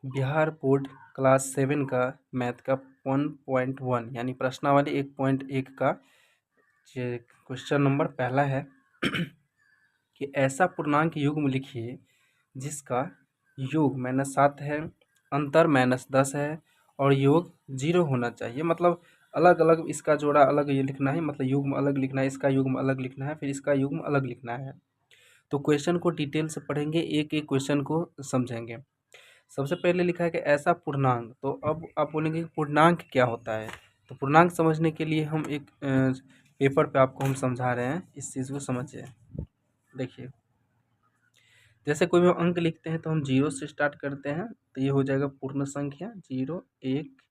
Bihar board class 7 का math का 1.1 यानी प्रश्नावली 1.1 का क्वेश्चन नंबर पहला है कि ऐसा पूर्णांक युग्म लिखिए जिसका योग -7 है, अंतर -10 है और योग 0 होना चाहिए। मतलब अलग अलग इसका जोड़ा अलग ये लिखना है, मतलब युग्म अलग लिखना है, इसका युग्म अलग लिखना है, फिर इसका युग्म अलग लिखना है। तो क्वेश्चन को डिटेल से पढ़ेंगे, एक एक क्वेश्चन को समझेंगे। सबसे पहले लिखा है कि ऐसा पूर्णांक, तो अब आप बोलेंगे कि पूर्णांक क्या होता है। तो पूर्णांक समझने के लिए हम एक पेपर पे आपको हम समझा रहे हैं, इस चीज़ को समझिए। देखिए, जैसे कोई भी अंक लिखते हैं तो हम 0 से स्टार्ट करते हैं, तो ये हो जाएगा पूर्ण संख्या 0, 1,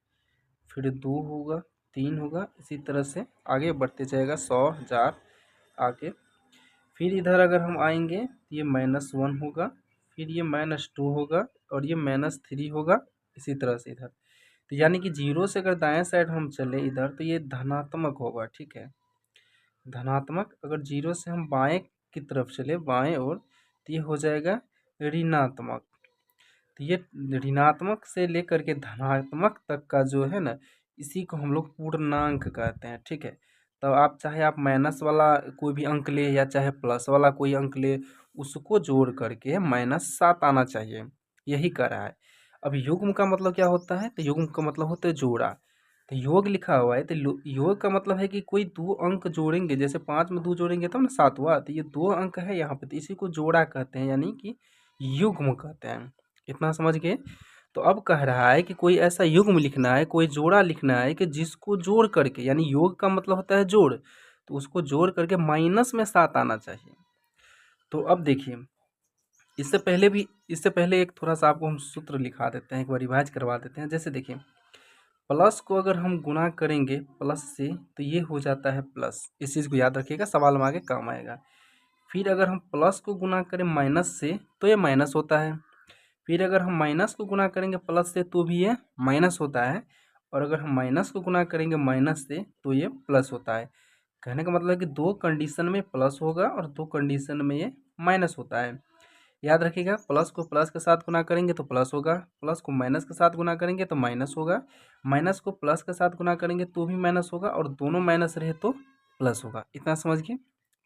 फिर 2 होगा, 3 होगा, इसी तरह से आगे बढ़ते जाएगा 100, 1000 आगे। फिर इधर अगर हम आएंगे तो ये -1 होगा, फिर ये -2 होगा और ये -3 होगा, इसी तरह से इधर। तो यानी कि 0 से अगर दाएं साइड हम चले इधर तो ये धनात्मक होगा, ठीक है, धनात्मक। अगर 0 से हम बाएं की तरफ चले, बाएं ओर, तो ये हो जाएगा ऋणात्मक। तो ये ऋणात्मक से लेकर के धनात्मक तक का जो है ना, इसी को हम लोग पूर्णांक कहते हैं, ठीक है। तो आप चाहे आप माइनस वाला कोई भी अंक ले या चाहे प्लस वाला कोई अंक ले, उसको जोड़ करके -7 आना चाहिए, यही कर रहा है। अब युग्म का मतलब क्या होता है, तो युग्म का मतलब होता है जोड़ा। तो योग लिखा हुआ है तो योग का मतलब है कि कोई दो अंक जोड़ेंगे, जैसे 5 में 2 जोड़ेंगे तब ना 7 हुआ, तो ये 2 अंक है यहाँ पे, तो इसी को जोड़ा कहते हैं, यानी कि युग्म कहते हैं। इतना समझ गए। तो अब कह रहा है कि कोई ऐसा युग्म लिखना है, कोई जोड़ा लिखना है कि जिसको जोड़ करके, यानी योग का मतलब होता है जोड़, तो उसको जोड़ करके -7 आना चाहिए। तो अब देखिए, इससे पहले एक थोड़ा सा आपको हम सूत्र लिखा देते हैं, एक बार रिवाइज करवा देते हैं। जैसे देखिए, प्लस को अगर हम गुणा करेंगे प्लस से तो ये हो जाता है प्लस, इस चीज़ को याद रखिएगा, सवाल में आगे काम आएगा। फिर अगर हम प्लस को गुणा करें माइनस से तो ये माइनस होता है। फिर अगर हम माइनस को गुणा करेंगे प्लस से तो भी ये माइनस होता है, और अगर हम माइनस को गुणा करेंगे माइनस से तो ये प्लस होता है। कहने का मतलब है कि दो कंडीशन में प्लस होगा और दो कंडीशन में ये माइनस होता है। याद रखिएगा, प्लस को प्लस के साथ गुणा करेंगे तो प्लस होगा, प्लस को माइनस के साथ गुणा करेंगे तो माइनस होगा, माइनस को प्लस के साथ गुणा करेंगे तो भी माइनस होगा, और दोनों माइनस रहे तो प्लस होगा। इतना समझ गए।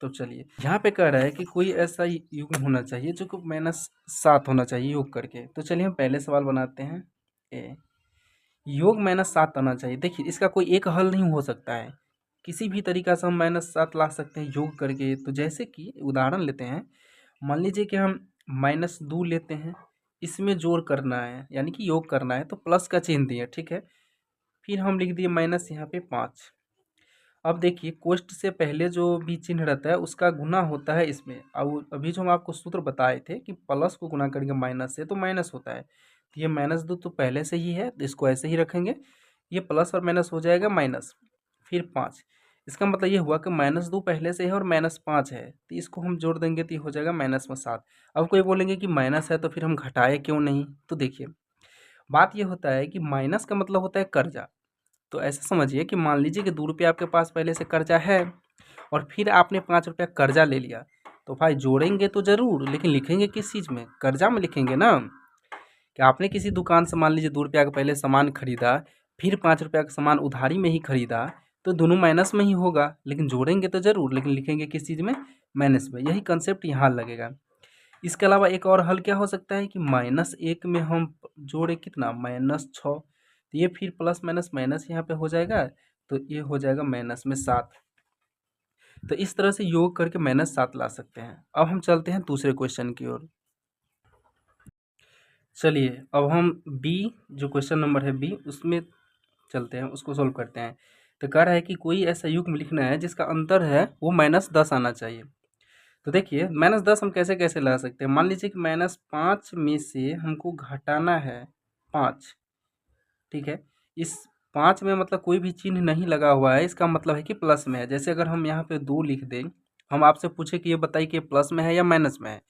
तो चलिए, यहाँ पे कह रहा है कि कोई ऐसा युग्म होना चाहिए जो कि -7 होना चाहिए योग करके। तो चलिए हम पहले सवाल बनाते हैं। ए योग -7 आना चाहिए। देखिए, इसका कोई एक हल नहीं हो सकता है, किसी भी तरीका से हम -7 ला सकते हैं योग करके। तो जैसे कि उदाहरण लेते हैं, मान लीजिए कि हम -2 लेते हैं, इसमें जोड़ करना है यानी कि योग करना है, तो प्लस का चिन्ह दिए, ठीक है। फिर हम लिख दिए माइनस यहाँ पे 5। अब देखिए, कोष्ठ से पहले जो भी चिन्ह रहता है उसका गुना होता है इसमें। अब अभी जो हम आपको सूत्र बताए थे कि प्लस को गुना करेंगे माइनस से तो माइनस होता है, तो ये -2 तो पहले से ही है, तो इसको ऐसे ही रखेंगे। ये प्लस और माइनस हो जाएगा माइनस, फिर 5। इसका मतलब ये हुआ कि -2 पहले से है और -5 है, तो इसको हम जोड़ देंगे तो ये हो जाएगा -7। अब कोई बोलेंगे कि माइनस है तो फिर हम घटाए क्यों नहीं। तो देखिए, बात ये होता है कि माइनस का मतलब होता है कर्जा। तो ऐसा समझिए कि मान लीजिए कि 2 रुपये आपके पास पहले से कर्जा है और फिर आपने 5 रुपया कर्जा ले लिया, तो भाई जोड़ेंगे तो ज़रूर, लेकिन लिखेंगे किस चीज़ में, कर्जा में लिखेंगे ना। कि आपने किसी दुकान से मान लीजिए 2 रुपया का पहले सामान खरीदा, फिर 5 रुपया का सामान उधारी में ही खरीदा, तो दोनों माइनस में ही होगा, लेकिन जोड़ेंगे तो ज़रूर, लेकिन लिखेंगे किस चीज़ में, माइनस में। यही कंसेप्ट यहाँ लगेगा। इसके अलावा एक और हल क्या हो सकता है कि -1 में हम जोड़े कितना, -6, तो ये फिर प्लस माइनस माइनस यहाँ पे हो जाएगा, तो ये हो जाएगा माइनस में 7। तो इस तरह से योग करके -7 ला सकते हैं। अब हम चलते हैं दूसरे क्वेश्चन की ओर। चलिए, अब हम बी, जो क्वेश्चन नंबर है बी, उसमें चलते हैं, उसको सोल्व करते हैं। तो कह रहा है कि कोई ऐसा युग्म लिखना है जिसका अंतर है वो -10 आना चाहिए। तो देखिए, -10 हम कैसे कैसे ला सकते हैं। मान लीजिए कि -5 में से हमको घटाना है 5, ठीक है। इस 5 में मतलब कोई भी चिन्ह नहीं लगा हुआ है, इसका मतलब है कि प्लस में है। जैसे अगर हम यहाँ पे 2 लिख दें, हम आपसे पूछे कि ये बताइए कि प्लस में है या माइनस में है,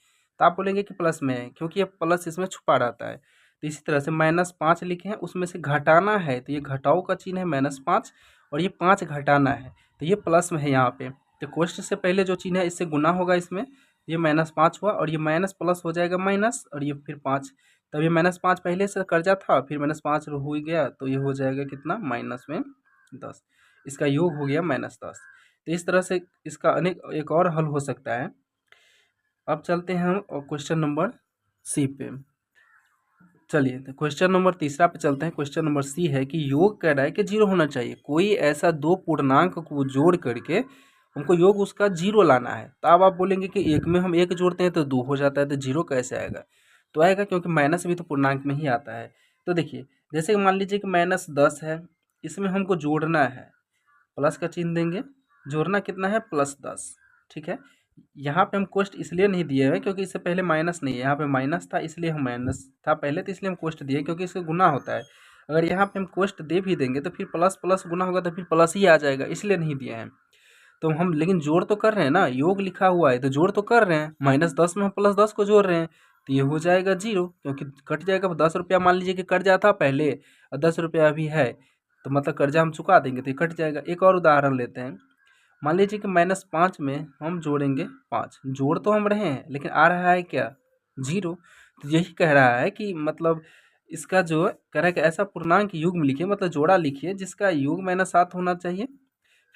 तो आप बोलेंगे कि प्लस में है, क्योंकि ये प्लस इसमें छुपा रहता है। तो इसी तरह से -5 लिखे हैं, उसमें से घटाना है, तो ये घटाओ का चिन्ह है -5, और ये 5 घटाना है, तो ये प्लस में है यहाँ पे। तो कोष्ठ से पहले जो चिन्ह है इससे गुना होगा इसमें, ये -5 हुआ और ये माइनस प्लस हो जाएगा माइनस, और ये फिर 5। तब ये -5 पहले से कर्जा था, फिर -5 हो ही गया, तो ये हो जाएगा कितना, -10। इसका योग हो गया -10। तो इस तरह से इसका अनेक एक और हल हो सकता है। अब चलते हैं हम क्वेश्चन नंबर सी पे। चलिए तो क्वेश्चन नंबर तीसरा पे चलते हैं। क्वेश्चन नंबर सी है कि योग कह रहा है कि 0 होना चाहिए। कोई ऐसा दो पूर्णांक को जोड़ करके हमको योग उसका 0 लाना है। तो अब आप बोलेंगे कि एक में हम 1 जोड़ते हैं तो 2 हो जाता है, तो 0 कैसे आएगा? तो आएगा क्योंकि माइनस भी तो पूर्णांक में ही आता है। तो देखिए, जैसे मान लीजिए कि -10 है, इसमें हमको जोड़ना है, प्लस का चिन्ह देंगे, जोड़ना कितना है, +10। ठीक है, यहाँ पे हम कोष्ट इसलिए नहीं दिए हुए क्योंकि इससे पहले माइनस नहीं है, यहाँ पे माइनस था इसलिए हम माइनस था पहले, तो इसलिए हम कोष्ट दिए क्योंकि इससे गुना होता है। अगर यहाँ पे हम कोष्ट दे भी देंगे तो फिर प्लस प्लस गुना होगा तो फिर प्लस ही आ जाएगा, इसलिए नहीं दिए हैं। तो हम लेकिन जोड़ तो कर रहे हैं ना, योग लिखा हुआ है तो जोड़ तो कर रहे हैं। -10 में हम +10 को जोड़ रहे हैं, तो ये हो जाएगा 0 क्योंकि कट जाएगा। 10 रुपया मान लीजिए कि कर्जा था पहले और 10 रुपया अभी है, तो मतलब कर्जा हम चुका देंगे तो ये कट जाएगा। एक और उदाहरण लेते हैं। मान लीजिए कि -5 में हम जोड़ेंगे 5, जोड़ तो हम रहे हैं लेकिन आ रहा है क्या, 0। तो यही कह रहा है कि मतलब इसका जो कह रहा है कि ऐसा पूर्णांक युग्म लिखिए, मतलब जोड़ा लिखिए जिसका योग -7 होना चाहिए,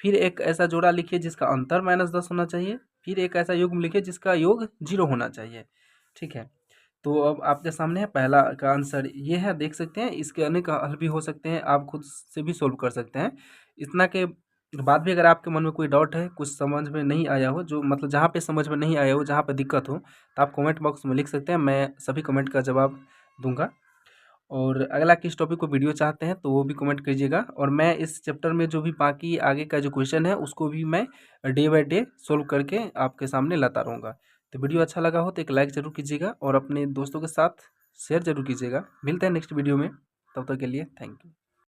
फिर एक ऐसा जोड़ा लिखिए जिसका अंतर -10 होना चाहिए, फिर एक ऐसा युग्म लिखिए जिसका योग 0 होना चाहिए। ठीक है, तो अब आपके सामने है पहला का आंसर ये है, देख सकते हैं। इसके अनेक हल भी हो सकते हैं, आप खुद से भी सोल्व कर सकते हैं। इतना के बाद भी अगर आपके मन में कोई डाउट है, कुछ समझ में नहीं आया हो, जो मतलब जहाँ पे समझ में नहीं आया हो, जहाँ पे दिक्कत हो, तो आप कमेंट बॉक्स में लिख सकते हैं, मैं सभी कमेंट का जवाब दूंगा। और अगला किस टॉपिक को वीडियो चाहते हैं तो वो भी कमेंट कीजिएगा, और मैं इस चैप्टर में जो भी बाकी आगे का जो क्वेश्चन है उसको भी मैं डे बाय डे सोल्व करके आपके सामने लाता रहूँगा। तो वीडियो अच्छा लगा हो तो एक लाइक ज़रूर कीजिएगा और अपने दोस्तों के साथ शेयर ज़रूर कीजिएगा। मिलते हैं नेक्स्ट वीडियो में, तब तक के लिए थैंक यू।